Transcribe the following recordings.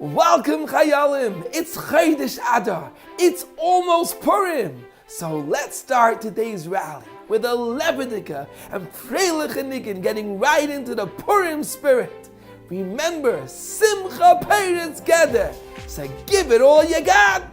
Welcome Chayalim, it's Chodesh Adar, it's almost Purim. So let's start today's rally with a Lebedika and Freilich and Niggin getting right into the Purim spirit. Remember, simcha parents gather, so give it all you got.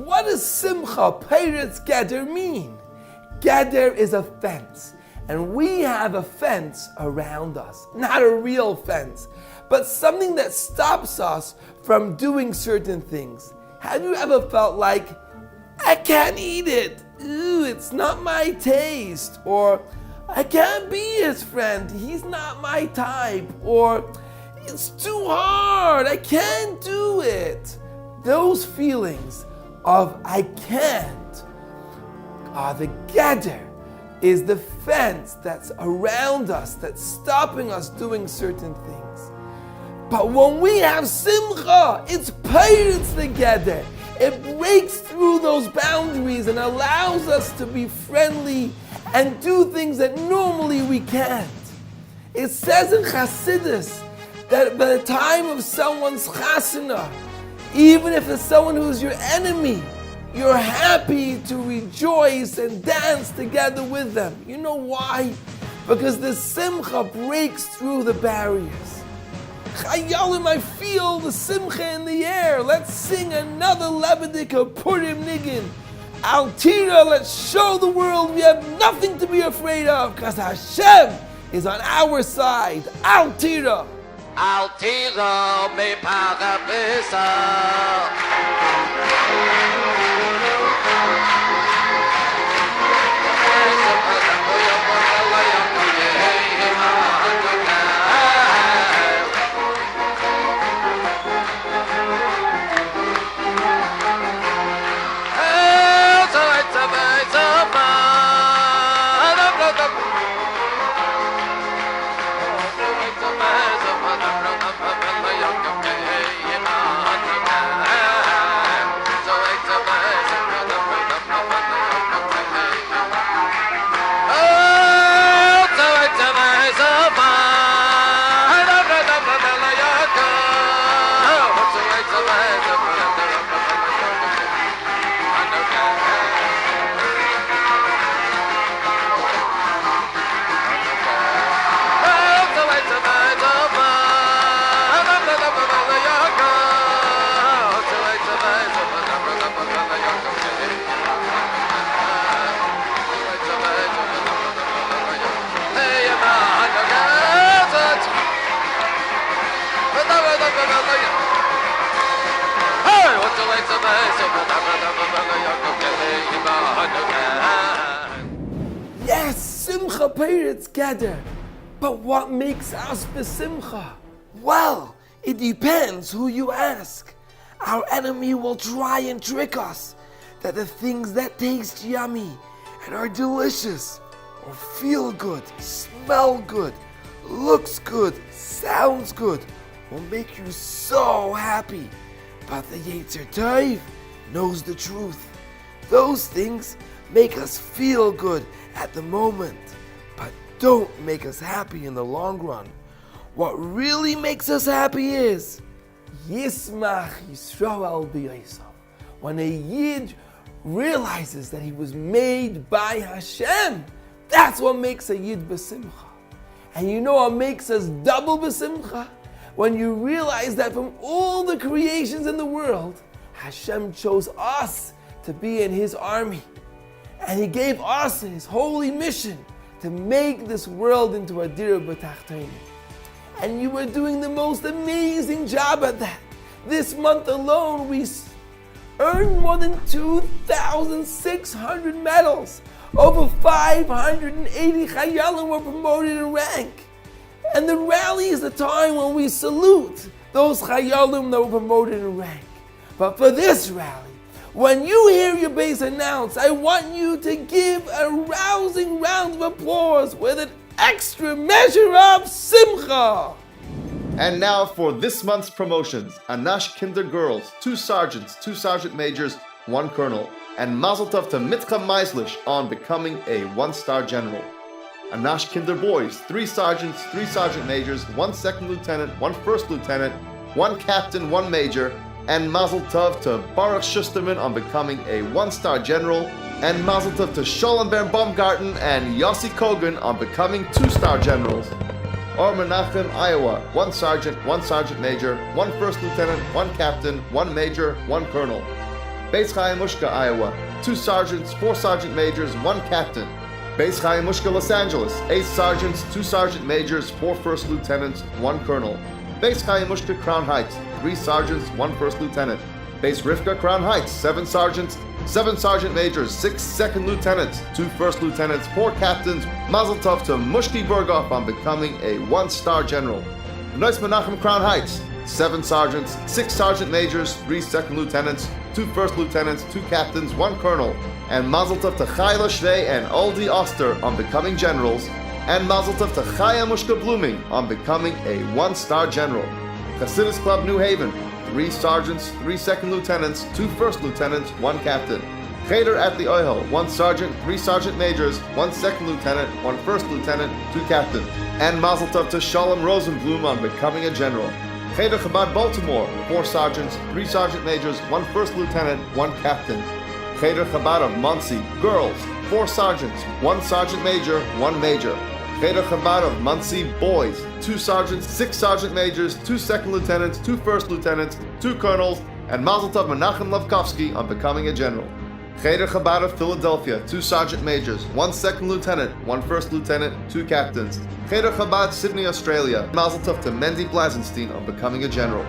What does simcha peiretz gather mean? Gather is a fence, and we have a fence around us. Not a real fence, but something that stops us from doing certain things. Have you ever felt like, I can't eat it, ooh, it's not my taste, or I can't be his friend, he's not my type, or it's too hard, I can't do it. Those feelings of I can't are the gather, is the fence that's around us, that's stopping us doing certain things. But when we have simcha, it's pirates together. It breaks through those boundaries and allows us to be friendly and do things that normally we can't. It says in Chassidus that by the time of someone's chasana, even if it's someone who's your enemy, you're happy to rejoice and dance together with them. You know why? Because the simcha breaks through the barriers. Chayalim, I feel the simcha in the air. Let's sing another Lebedika Purim Niggin. Al Tira, let's show the world we have nothing to be afraid of, because Hashem is on our side. Al Tira. Al Tira me parabesa. Yes, simcha peiretz gather. But what makes us besimcha? Well, it depends who you ask. Our enemy will try and trick us. that the things that taste yummy and are delicious or feel good, smell good, looks good, sounds good will make you so happy. But the Yetzer Tov knows the truth. Those things make us feel good at the moment, but don't make us happy in the long run. What really makes us happy is Yismach Yisrael b'Yosef. When a Yid realizes that he was made by Hashem, that's what makes a Yid b'simcha. And you know what makes us double b'simcha? When you realize that from all the creations in the world, Hashem chose us to be in His army. And He gave us His holy mission to make this world into a dir b'tachtonim. And you were doing the most amazing job at that. This month alone, we earned more than 2,600 medals. Over 580 chayalim were promoted in rank. And the rally is the time when we salute those chayalim that were promoted in rank. But for this rally, when you hear your base announced, I want you to give a rousing round of applause with an extra measure of simcha. And now for this month's promotions. Anash Kinder Girls, 2 sergeants, 2 sergeant majors, 1 colonel. And Mazel Tov to Mitka Meislish on becoming a 1-star general. Anash Kinder Boys, 3 sergeants, 3 sergeant majors, 1 second lieutenant, 1 first lieutenant, 1 captain, 1 major. And Mazel Tov to Baruch Schusterman on becoming a 1-star general. And Mazel Tov to Sholem Ben Baumgarten and Yossi Kogan on becoming 2-star generals. Or Menachem, Iowa, 1 sergeant, 1 sergeant major, 1 first lieutenant, 1 captain, 1 major, 1 colonel. Beis Chaim Mushka, Iowa, 2 sergeants, 4 sergeant majors, 1 captain. Beis Chaim Mushka, Los Angeles, 8 sergeants, 2 sergeant majors, 4 first lieutenants, 1 colonel. Beis Chaim Mushka, Crown Heights, 3 sergeants, 1 first lieutenant. Beis Rivka, Crown Heights, 7 sergeants, 7 sergeant majors, 6 second lieutenants, 2 first lieutenants, 4 captains. Mazel Tov to Mushki Berghoff on becoming a 1-star general. Nois Menachem, Crown Heights, 7 sergeants, 6 sergeant majors, 3 second lieutenants, 2 first lieutenants, 2 captains, 1 colonel. And Mazel Tov to Chayla Shrei and Aldi Oster on becoming generals. And Mazel Tov to Chaya Mushka Blooming on becoming a 1-star general. Chassidus Club New Haven, 3 sergeants, 3 second lieutenants, 2 first lieutenants, 1 captain. Cheder at the Ohel, 1 sergeant, 3 sergeant majors, 1 second lieutenant, 1 first lieutenant, 2 captain. And Mazel Tov to Shalom Rosenblum on becoming a general. Cheder Chabad Baltimore, 4 sergeants, 3 sergeant majors, 1 first lieutenant, 1 captain. Cheder Chabad of Muncie, girls, 4 sergeants, 1 sergeant major, 1 major. Cheder Chabad of Muncie, boys, 2 sergeants, 6 sergeant majors, 2 second lieutenants, 2 first lieutenants, 2 colonels. And Mazel Tov Menachem Lavkovsky on becoming a general. Cheder Chabad of Philadelphia, 2 sergeant majors, 1 second lieutenant, 1 first lieutenant, 2 captains. Cheder Chabad Sydney, Australia, Mazel Tov to Mendy Blasenstein on becoming a general.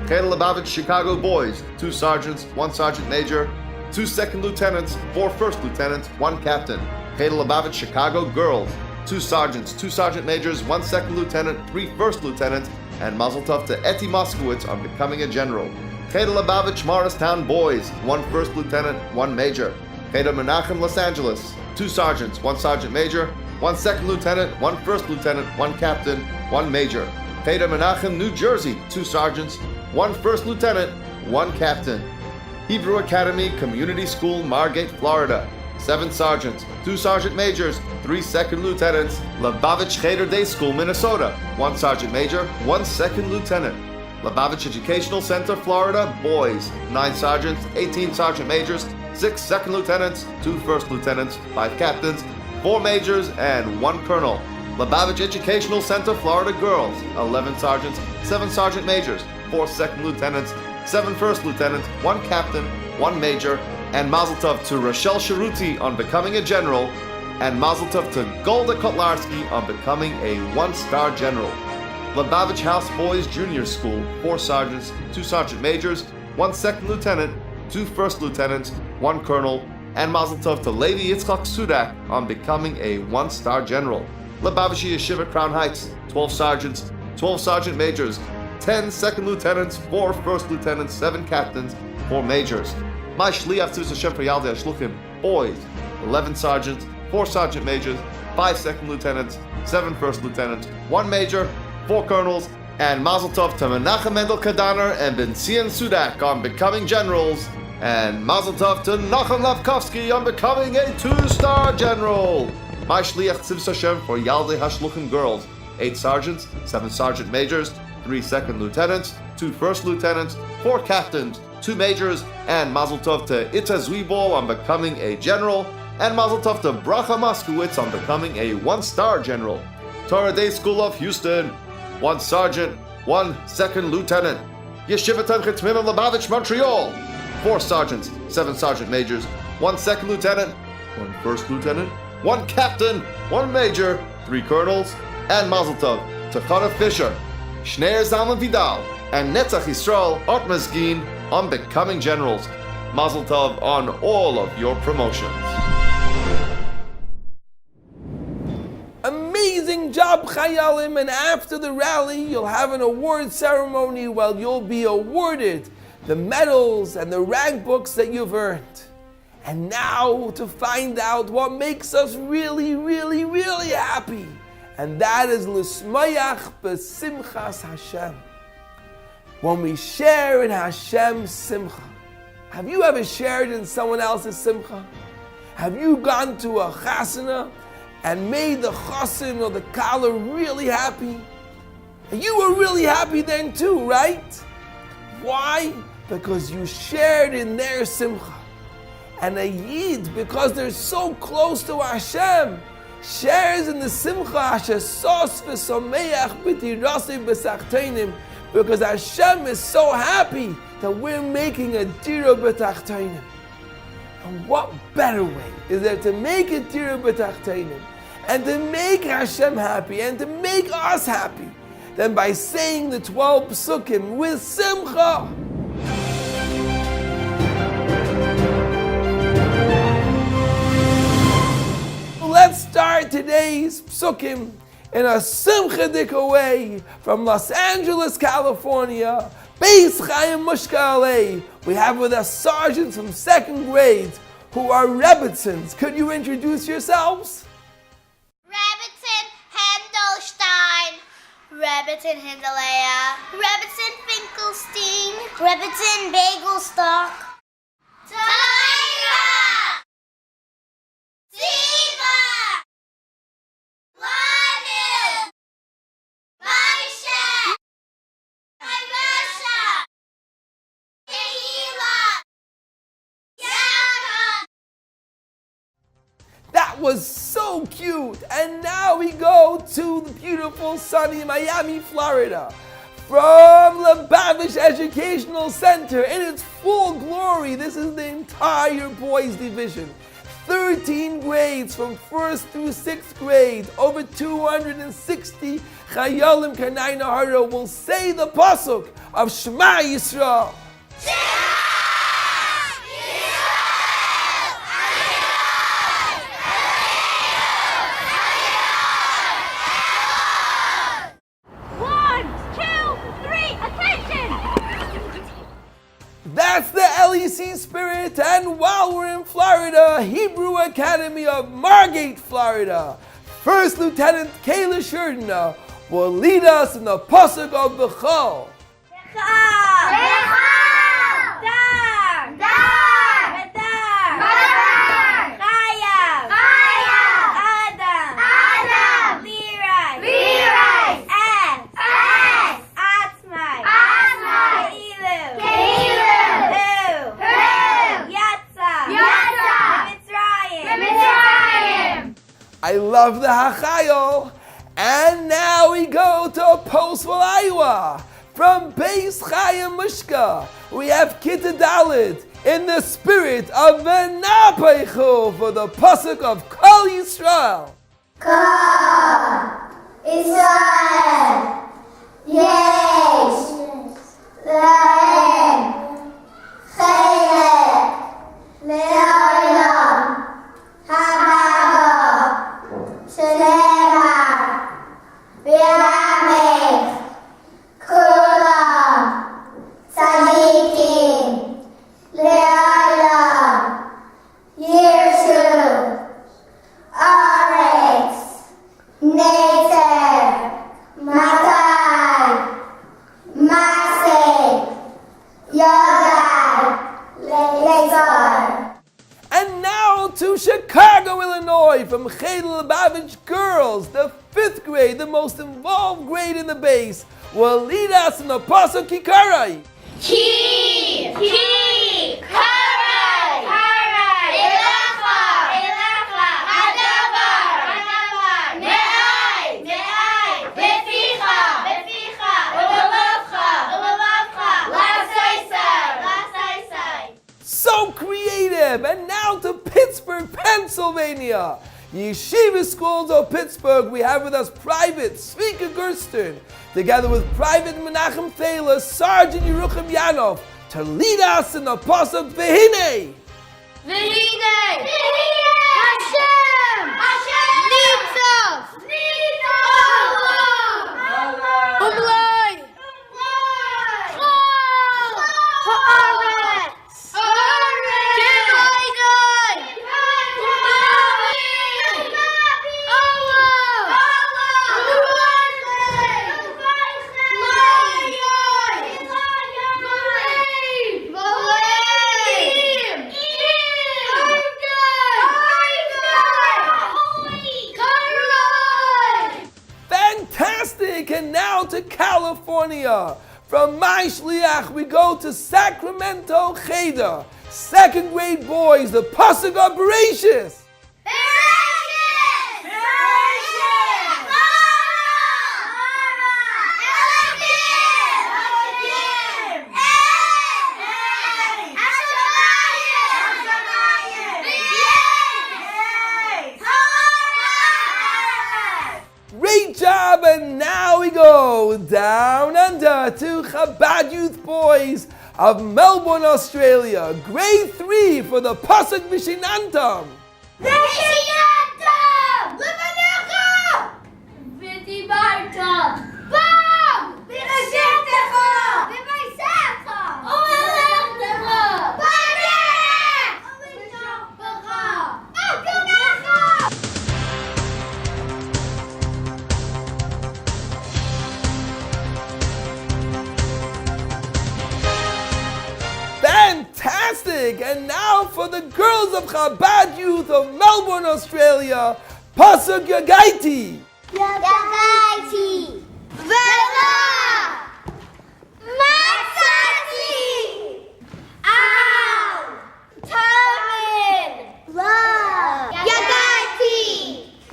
Cheder Lubavitch Chicago boys, 2 sergeants, 1 sergeant major, 2 second lieutenants, 4 first lieutenants, 1 captain. Cheder Lubavitch Chicago girls, 2 sergeants, 2 sergeant majors, 1 second lieutenant, 3 first lieutenants. And Mazel Tov to Eti Moskowitz on becoming a general. Cheder Lubavitch Morristown boys, 1 first lieutenant, 1 major. Cheder Menachem Los Angeles, 2 sergeants, 1 sergeant major, 1 second lieutenant, 1 first lieutenant, 1 captain, 1 major. Cheder Menachem New Jersey, 2 sergeants, 1 first lieutenant, 1 captain. Hebrew Academy Community School, Margate, Florida, 7 sergeants, 2 sergeant majors, 3 second lieutenants. Lubavitch Cheder Day School, Minnesota, 1 sergeant major, 1 second lieutenant. Lubavitch Educational Center, Florida, boys, 9 sergeants, 18 sergeant majors, 6 second lieutenants, 2 first lieutenants, 5 captains, 4 majors, and 1 colonel. Lubavitch Educational Center, Florida, girls, 11 sergeants, 7 sergeant majors, 4 second lieutenants, 7 first lieutenants, 1 captain, 1 major. And Mazel Tov to Rochelle Sharuti on becoming a general. And Mazel Tov to Golda Kotlarski on becoming a 1-star general. Lubavitch House Boys Junior School, 4 sergeants, 2 sergeant majors, 1 second lieutenant, 2 first lieutenants, 1 colonel. And Mazel Tov to Levi Yitzchak Sudak on becoming a 1-star general. Lubavitch Yeshiva Crown Heights, 12 sergeants, 12 sergeant majors, 10 second lieutenants, 4 first lieutenants, 7 captains, 4 majors. My Shliach Tzivos Hashem for Yaldei Hashluchim, boys, 11 sergeants, 4 sergeant majors, 5 second lieutenants, 7 first lieutenants, 1 major, 4 colonels, and Mazel Tov to Menachem Mendel Kadaner and Ben Zion Sudak on becoming generals, and Mazel Tov to Nachum Lavkovsky on becoming a 2-star general. My Shliach Tzivos Hashem for Yaldei Hashluchim girls, 8 sergeants, 7 sergeant majors, 3 second lieutenants, 2 first lieutenants, 4 captains, 2 majors, and Mazel Tov to Itza Zwiebol on becoming a general, and Mazel Tov to Bracha Moskowitz on becoming a 1-star general. Torah Day School of Houston, 1 sergeant, 1 second lieutenant. Yeshiva Tanchit Mimim Lubavitch Montreal, 4 sergeants, 7 sergeant majors, 1 second lieutenant, 1 first lieutenant, 1 captain, 1 major, 3 colonels, and Mazel Tov to Chana Fisher, Shneir Zalman Vidal, and Netzach Yisrael Art Mazgin on becoming generals. Mazel Tov on all of your promotions. Amazing job, Chayalim, and after the rally, you'll have an award ceremony where you'll be awarded the medals and the rank books that you've earned. And now to find out what makes us really, really, really happy, and that is L'smayach b'simchas Hashem. When we share in Hashem's simcha. Have you ever shared in someone else's simcha? Have you gone to a chasana and made the chassan or the kala really happy? You were really happy then too, right? Why? Because you shared in their simcha. And a yid, because they're so close to Hashem, shares in the simcha asher sos v'someach b'tirasi b'sachteinim, because Hashem is so happy that we're making a dira b'tachteinim. And what better way is there to make a dira b'tachteinim and to make Hashem happy and to make us happy than by saying the 12 psukim with simcha? Let's start today's psukim in a simchadik way from Los Angeles, California. Beis Chaim Mushka Alei. We have with us sergeants from 2nd grade who are Rebbitzins. Could you introduce yourselves? Rebbitzin Hendelstein, Rebbitzin Hindalea, Rebbitzin Finkelstein, Rebbitzin Bagelstock, Tyra, Ziva, Lanu, Maisha, Irasha, Tehila, Yara. That was so cute. And now we go to the beautiful sunny Miami, Florida. From Lubavitch Educational Center in its full glory. This is the entire boys division. 13 grades from 1st through 6th grade. Over 260 Chayalim Kanai Nahara will say the pasuk of Shema Yisrael. That's the LEC spirit, and while we're in Florida, Hebrew Academy of Margate, Florida, 1st Lieutenant Kayla Shurdina will lead us in the pasuk of Bechal. I love the Hachayol. And now we go to Postville, Iowa. From Beis Chaim Mushka, we have Kita Dalit in the spirit of Venapeichu for the pasuk of Kol Yisrael. Kol Yisrael, Yesh Lahem Chelek Le'olam Haba Shenema V'yamech Kulam Tzadikim Le'olam go to Chicago, Illinois, from Cheder Lubavitch Girls, the 5th grade, the most involved grade in the base, will lead us in the pasuk Kikarai. Ki, karai, elecha, hadavar, me'ai, beficha, u'levcha, la'saisai. So creative! And now to Pittsburgh, Pennsylvania. Yeshiva Schools of Pittsburgh, we have with us Private Svika Gerstern, together with Private Menachem Thaler, Sergeant Yerucham Yanov, to lead us in the pasuk Vehine. Hashem, Nitzvos, Fantastic! And now to California. From my shliach, we go to Sacramento, Cheder. 2nd grade boys, the pasuk of Bereshis. Great job, and now we go down under to Chabad Youth Boys of Melbourne, Australia. Grade 3 for the pasuk Mishinantam. Fantastic! And now for the girls of Chabad Youth of Melbourne, Australia, pasuk Yagaiti. Yagaiti, Vela, Matzati, Al, Tamin, Love, Yagaiti,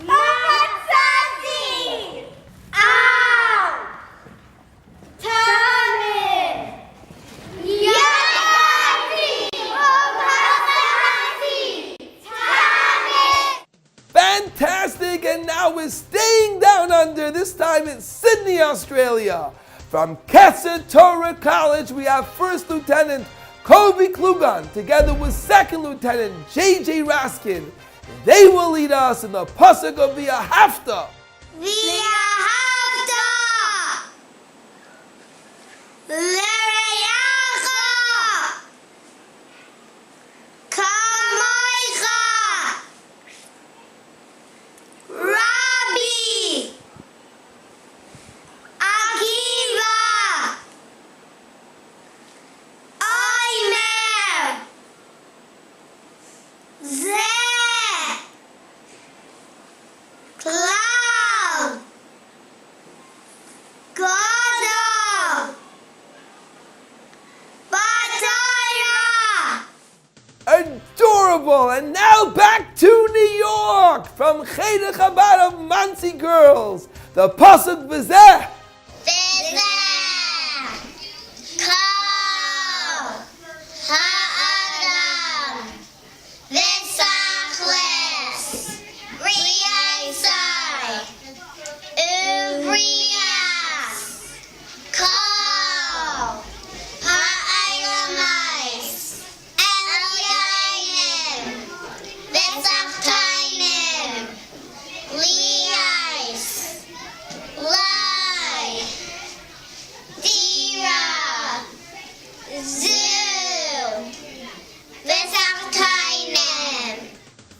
Matzati, Al, Tamin, Fantastic! And now we're staying down under. This time it's Sydney, Australia. From Kesser Torah College, we have First Lieutenant Kobe Klugan, together with Second Lieutenant J.J. Raskin. They will lead us in the pasuk of V'ahavta. Adorable! And now back to New York from Cheder Chabad of Monsey Girls, the pasuk V'zeh.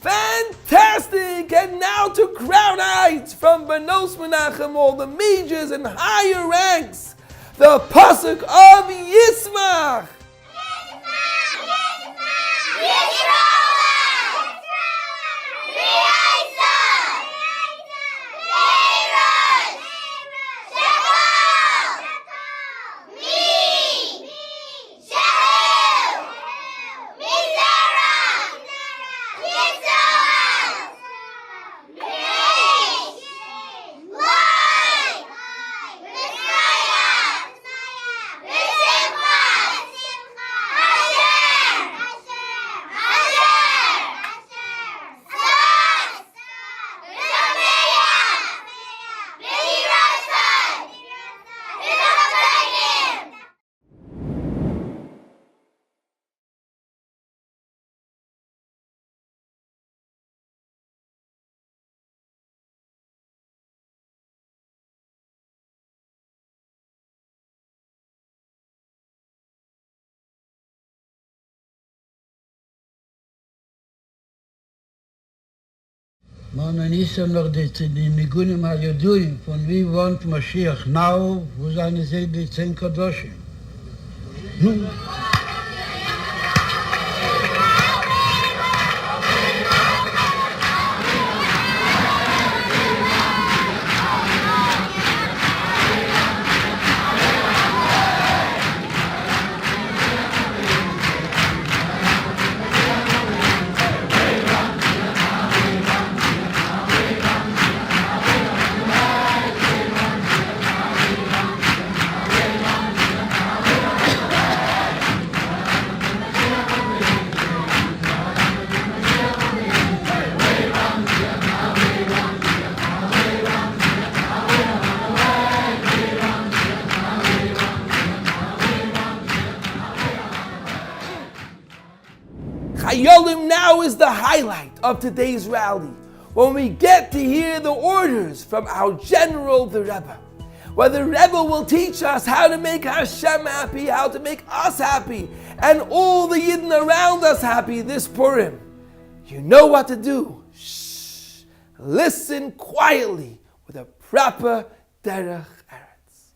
Fantastic! And now to Crown Heights from Benos Menachem, all the majors and higher ranks, the pasuk of Yismach. Man ist ja noch die Nigunim HaYaduim, von wie wohnt Mashiach now, wo seine sie die 10 Kadoshim. Nun. Chayolim now is the highlight of today's rally, when we get to hear the orders from our general, the Rebbe. Where the Rebbe will teach us how to make Hashem happy, how to make us happy, and all the Yidden around us happy this Purim. You know what to do. Shh. Listen quietly with a proper derech eretz.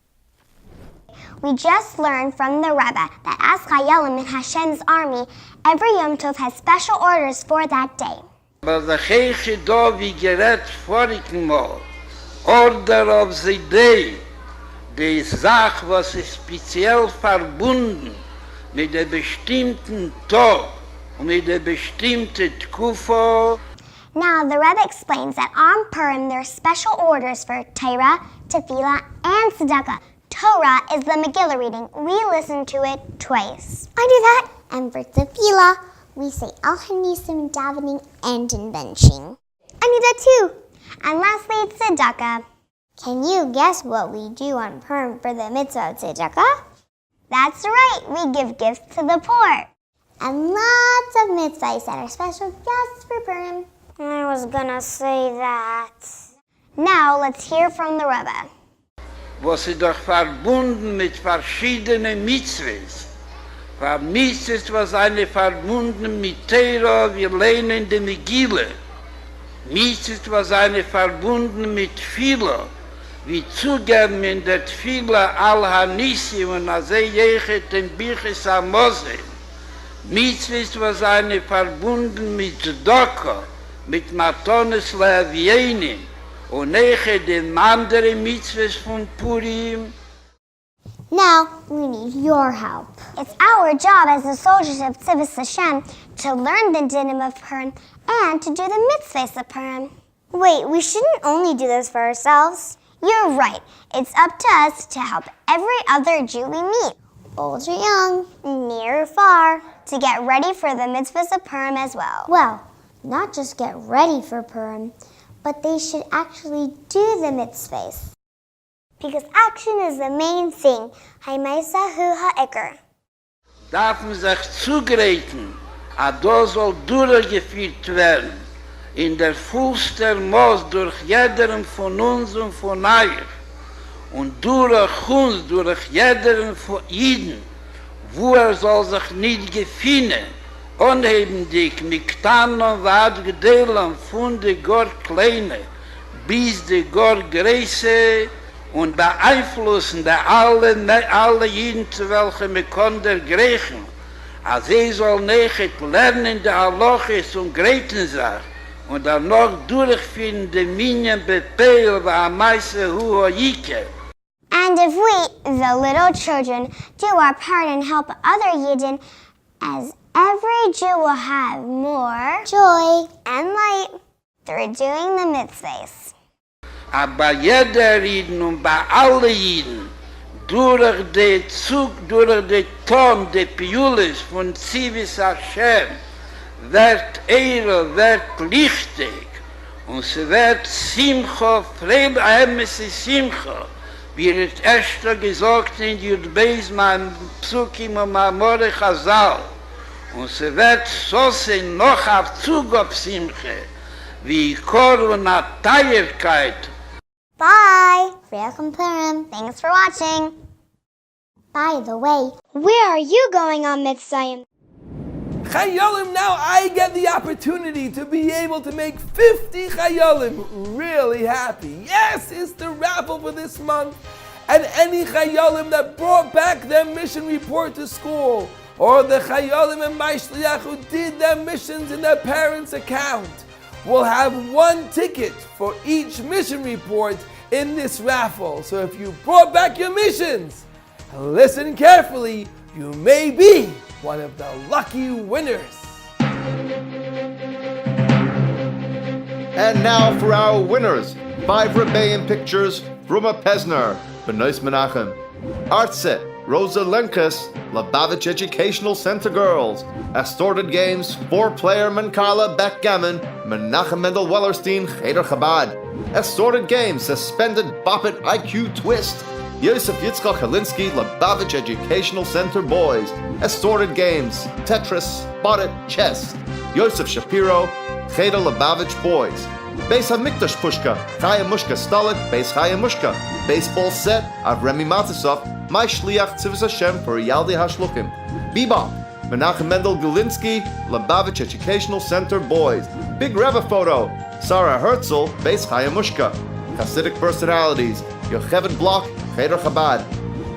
We just learned from the Rebbe that as Chayalim in Hashem's army, every Yom Tov has special orders for that day. Aber der Heiche da wie gerät vorigen Mal, Order of the Day, die Sache, was ist speziell verbunden mit der bestimmten Tag und mit der bestimmten Tkufo. Now, the Rebbe explains that on Purim there are special orders for torah, tefillah, and tzedakah. Torah is the Megillah reading. We listen to it twice. I do that. And for tefillah, we say Al Hanisim davening and invention. I do that too. And lastly, tzedakah. Can you guess what we do on Purim for the mitzvah of tzedakah? That's right. We give gifts to the poor. And lots of mitzvahs that are special just for Purim. I was gonna say that. Now let's hear from the Rebbe. Was sie doch verbunden mit verschiedenen Mitzvahs. Für Mitzvahs was eine verbunden mit Torah, wir lehnen die Megillah. Mitzvahs was eine verbunden mit Tefillah, wie zugeben in der Tefillah Al-Hanissi und Azei Yechet in Bichis Amose. Mitzvahs was eine verbunden mit Tzedakah, mit Matones Leavienim, und nachher den anderen Mitzvahs von Purim. Now, we need your help. It's our job as the soldiers of Tzivos Hashem to learn the dinim of Purim and to do the mitzvahs of Purim. Wait, we shouldn't only do this for ourselves. You're right. It's up to us to help every other Jew we meet, old or young, near or far, to get ready for the mitzvahs of Purim as well. Well, not just get ready for Purim, but they should actually do the mitzvahs. Because action is the main thing. Haimaisa hu ha'ikr. Darf man sich zugreifen, a da soll durchgeführt werden, in der vollster Maß durch jederen von uns und von euch, und durch uns, durch jederen von ihnen, wo soll sich nicht gefinden, unhebendig mit Ktanen wad gedeelen von de Gott Kleine bis de Gott Größe und beeinflussen der alle Jeden, zu welchen wir konnten Griechen, als soll nicht lernen der Alochis und Greitensach und dann noch durchführen die Minien Bepeil wa Amaise Hu Hoike. And if we, the little children, do our part and help other Yidden, as every Jew will have more joy and light through doing the mitzvahs. Aber jeder Jeden und bei allen Jeden, durch den Zug, durch den Ton, der Piulis von Tzivos Hashem, wird wird lichtig und sie wird simcha, Freude, simcha, wie es erst gesagt in Judbeis, mein Psukim und Mamore Chazal. Und sie wird so sein noch auf Zug auf Simche, wie Kor und Teierkeit. Bye! Welcome Purim. Thanks for watching. By the way, where are you going on Mitzvah? Chayolim, now I get the opportunity to be able to make 50 Chayolim really happy. Yes, it's the raffle for this month. And any Chayolim that brought back their mission report to school, or the Chayolim and Maishliach who did their missions in their parents' account, will have one ticket for each mission report in this raffle. So if you brought back your missions, listen carefully, you may be one of the lucky winners. And now for our winners. 5 Rebbeim pictures, Bruma Pesner, Benois Menachem. Artset, Rosa Lenkes, Lubavitch Educational Center Girls. Assorted Games, 4-player Mankala Backgammon, Menachem Mendel Wellerstein, Cheder Chabad. Assorted Games, Suspended Boppet IQ Twist. Yosef Yitzchak Halinsky, Lubavitch Educational Center Boys. Assorted Games, Tetris, Spot It, Chess. Yosef Shapiro, Cheder Lubavitch Boys. Beis HaMikdash Pushka, Chaya Mushka Stolik, Beis Chaya Mushka. Baseball set, Avremi Matisov, My Shliach Tzivos Hashem for Yaldei Hashluchim. Bebop, Menachem Mendel Gulinsky, Lubavitch Educational Center Boys. Big Rebbe photo, Sarah Herzl, Beis Chaya Mushka. Hasidic personalities, Yocheved Block, Cheder Chabad.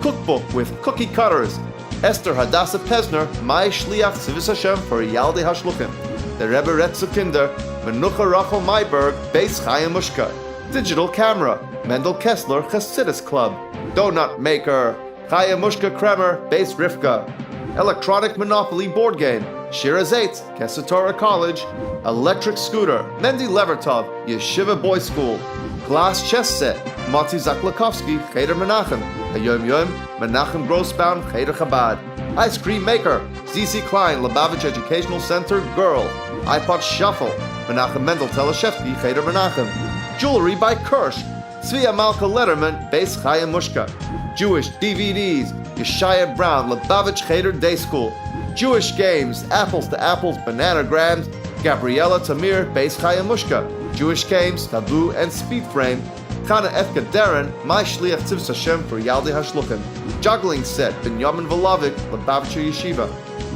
Cookbook with cookie cutters, Esther Hadassah Pesner, My Shliach Tzivos Hashem for Yaldei Hashluchim. The Rebbe Retzu Kinder, Menucha Rachel Mayberg, Beis Chaya Mushka. Digital camera, Mendel Kessler Chasidis Club. Donut maker, Chaya Mushka Kremer, Beis Rivka. Electronic Monopoly board game, Shira Zaitz, Kesser Torah College. Electric scooter, Mendy Levertov, Yeshiva Boys School. Glass chess set, Mati Zaklakovsky, Cheder Menachem. Hayom Yom, Menachem Grossbaum, Cheder Chabad. Ice cream maker, ZZ Klein, Lubavitch Educational Center Girl. iPod Shuffle, Menachem Mendel Teleshevsky, Cheder Menachem. Jewelry by Kirsch, Tzvia Malka Letterman, Beis Chaya Mushka. Jewish DVDs, Yeshaya Brown, Lubavitch Cheder Day School. Jewish games, Apples to Apples, Bananagrams, Gabriella Tamir, Beis Chaya Mushka. Jewish games, Taboo and Speed Frame. Chana Efka Darren, My Shliach Tzivos Hashem for Yaldei Hashluchim. Juggling set, Binyamin Volavik, Lubavitch Yeshiva.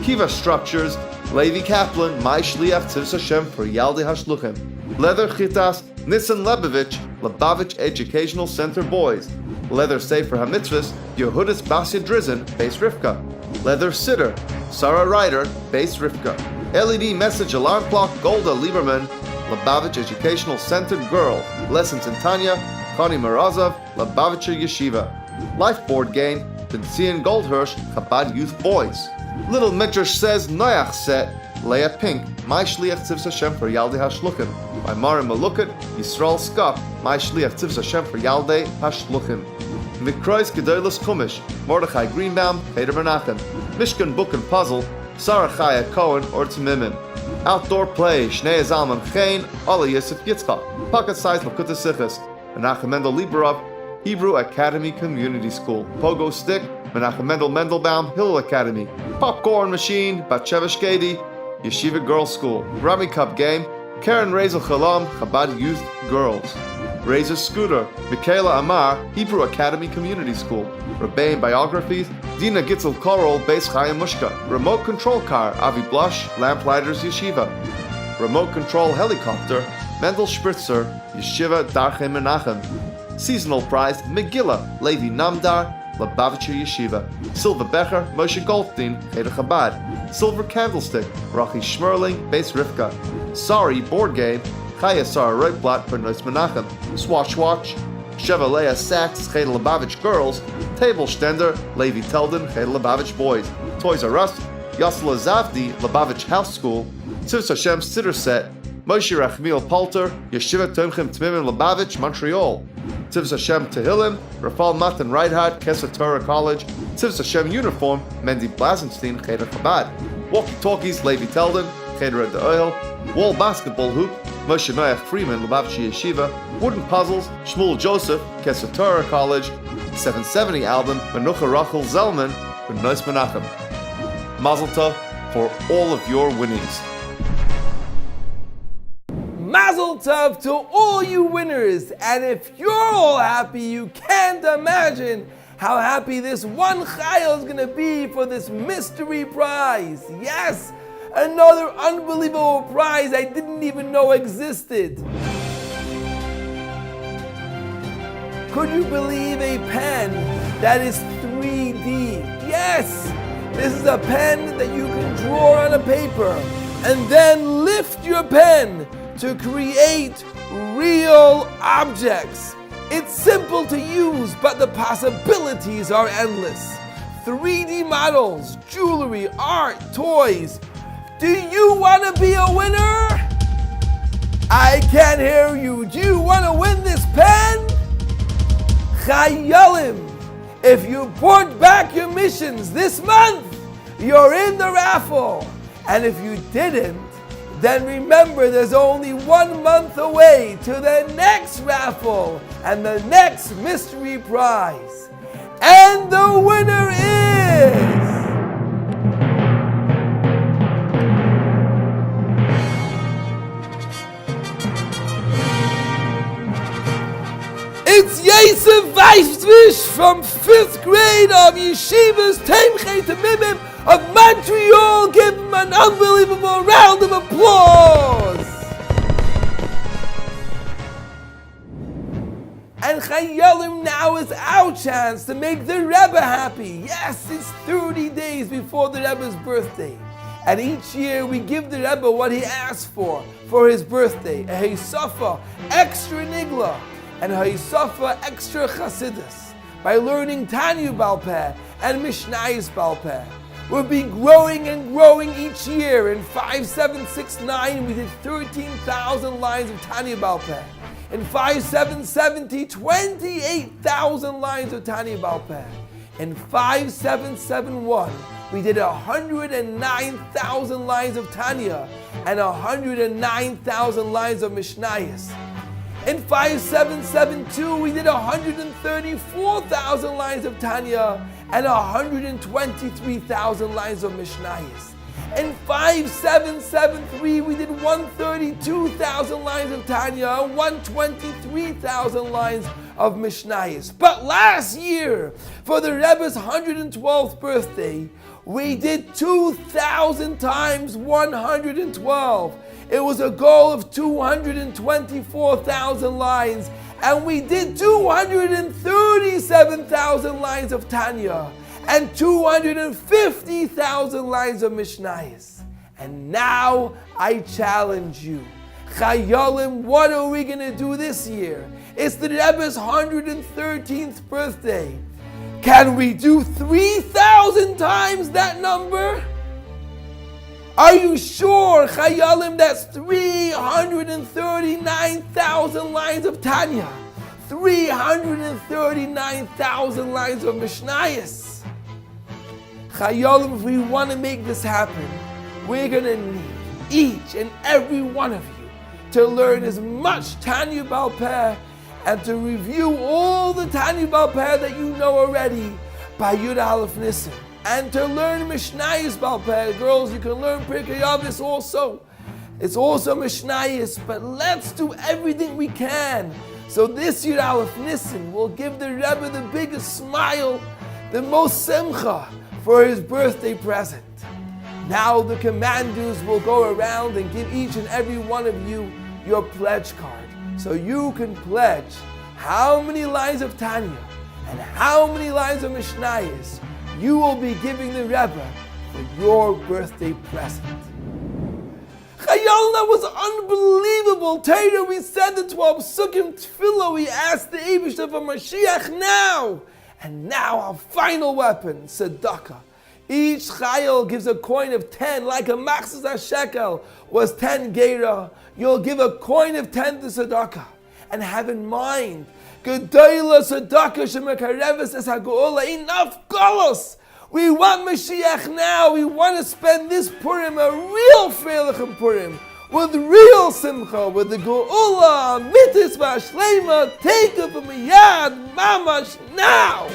Kiva Structures, Levi Kaplan, My Shliach Tzivos Hashem for Yaldei Hashluchim. Leather Chitas, Nissen Lebovich, Lubavitch Educational Center Boys. Leather Sefer HaMitzvahs, Yehudis Basya Drizzen, Beis Rivka. Leather Sitter, Sarah Ryder, Beis Rivka. LED Message Alarm Clock, Golda Lieberman, Lubavitch Educational Center Girls. Lessons in Tanya, Chani Marazov, Lubavitcher Yeshiva. Life board game, Bentzion Goldhirsch, Chabad Youth Boys. Little Midrash says Noach set, Leah Pink, My Shliach Tzivos Hashem for Yaldei Hashluchim. By Mari Malukit, Yisrael Skop, My Shliach Tzivos Hashem for Yaldei Hashluchim. Mikrois Gedolos Chumash, Mordechai Greenbaum, Cheder Menachem. Mishkan Book and Puzzle, Sarah Chaya Cohen or Tzimimim. Outdoor play, Shnei Zalman Chain, Oli Yosef Yitzchak. Pocket size Makuta Sichas, Menachem Mendel Liberov, Hebrew Academy Community School. Pogo Stick, Menachem Mendel Mendelbaum, Hillel Academy. Popcorn Machine, Batsheva Shkedi, Yeshiva Girls School. Rami Cup Game, Karen Rezel Chalam, Chabad Youth Girls. Razor Scooter, Michaela Amar, Hebrew Academy Community School. Rebbeim Biographies, Dina Gitzel Korol, Beis Chaya Mushka. Remote Control Car, Avi Blush, Lamplighters Yeshiva. Remote Control Helicopter, Mendel Spritzer, Yeshiva Darche Menachem. Seasonal Prize, Megillah, Levi Namdar, Lubavitcher Yeshiva. Silver Becher, Moshe Goldstein, Cheder Chabad. Silver Candlestick, Rachi Schmerling, Beis Rivka. Sorry Board Game, Chaya Sarah Reutblatt, Benois Menachem. Swatch Watch, Chevrolet Sachs, Cheder Lubavitch Girls. Table Stender, Levi Teldon, Cheder Lubavitch Boys. Toys R Us, Yosla Zavdi, Lubavitch House School. Tzivos Hashem Siddur Set, Moshe Rachmiel Palter, Yeshiva Tomchim Tmimim Lubavitch, Montreal. Tzivos Hashem Tehillim, Rafal Matan Reithad, Kesser Torah College. Tzivos Hashem Uniform, Mendy Blasenstein, Cheder Chabad. Walkie-talkies, Levi Teldon, Cheder at the Oil. Wall basketball hoop, Moshe Noach Freeman, Lubavitch Yeshiva. Wooden puzzles, Shmuel Joseph, Kesser Torah College. 770 album, Menucha Rachel Zellman, Benois Menachem. Mazel Tov for all of your winnings. Mazel Tov to all you winners, and if you're all happy, you can't imagine how happy this one chayil is going to be for this mystery prize. Yes, Another unbelievable prize I didn't even know existed. Could you believe a pen that is 3D? Yes! This is a pen that you can draw on a paper and then lift your pen to create real objects. It's simple to use, but the possibilities are endless. 3D models, jewelry, art, toys. Do you want to be a winner? I can't hear you. Do you want to win this pen? Chayalim, if you brought back your missions this month, you're in the raffle. And if you didn't, then remember there's only 1 month away to the next raffle and the next mystery prize. And the winner is... It's Yosef Weisswisch from 5th grade of Yeshiva's Temchei Tamimim of Montreal. Give him an unbelievable round of applause. And Chayalim, now is our chance to make the Rebbe happy. Yes, it's 30 days before the Rebbe's birthday. And each year we give the Rebbe what he asked for his birthday. A Heisafa extra nigla and a Heisafa extra chasidus. By learning Tanya Baal Peh and Mishnayos Baal Peh. We'll be growing and growing each year. In 5769 we did 13,000 lines of Tanya Baal Peh. In 5770, 28,000 lines of Tanya Baal Peh. In 5771, we did 109,000 lines of Tanya and 109,000 lines of Mishnayos. In 5772, we did 134,000 lines of Tanya and 123,000 lines of Mishnayos. In 5773, we did 132,000 lines of Tanya and 123,000 lines of Mishnayos. But last year, for the Rebbe's 112th birthday, we did 2,000 times 112. It was a goal of 224,000 lines, and we did 237,000 lines of Tanya and 250,000 lines of Mishnayos. And now I challenge you. Chayalim, what are we going to do this year? It's the Rebbe's 113th birthday. Can we do 3,000 times that number? Are you sure, Chayalim, that's 339,000 lines of Tanya, 339,000 lines of Mishnayos? Chayalim, if we want to make this happen, we're going to need each and every one of you to learn as much Tanya Baal Peh and to review all the Tanya Baal Peh that you know already by Yud Aleph Nissen. And to learn Mishnayos Baal Peh. Girls, you can learn Pirkei Avos also. It's also Mishnayos, but let's do everything we can. So this Yud Aleph Nissen will give the Rebbe the biggest smile, the most simcha for his birthday present. Now the commanders will go around and give each and every one of you your pledge card. So you can pledge how many lines of Tanya and how many lines of Mishnayos you will be giving the Rebbe for your birthday present. Chayal, that was unbelievable. Torah, we said it to our psukim tefillah. We asked the Eibishter for Mashiach now. And now our final weapon, tzedakah. Each chayal gives a coin of 10, like a machzor shekel was 10 geira. You'll give a coin of 10 to tzedakah. And have in mind, Gedola tzedakah shemekareves es hageula. Enough golos. We want Mashiach now. We want to spend this Purim, a real Freilichem Purim, with real simcha, with the geula, mitzvah, shleima, take it from a yad, mamash now.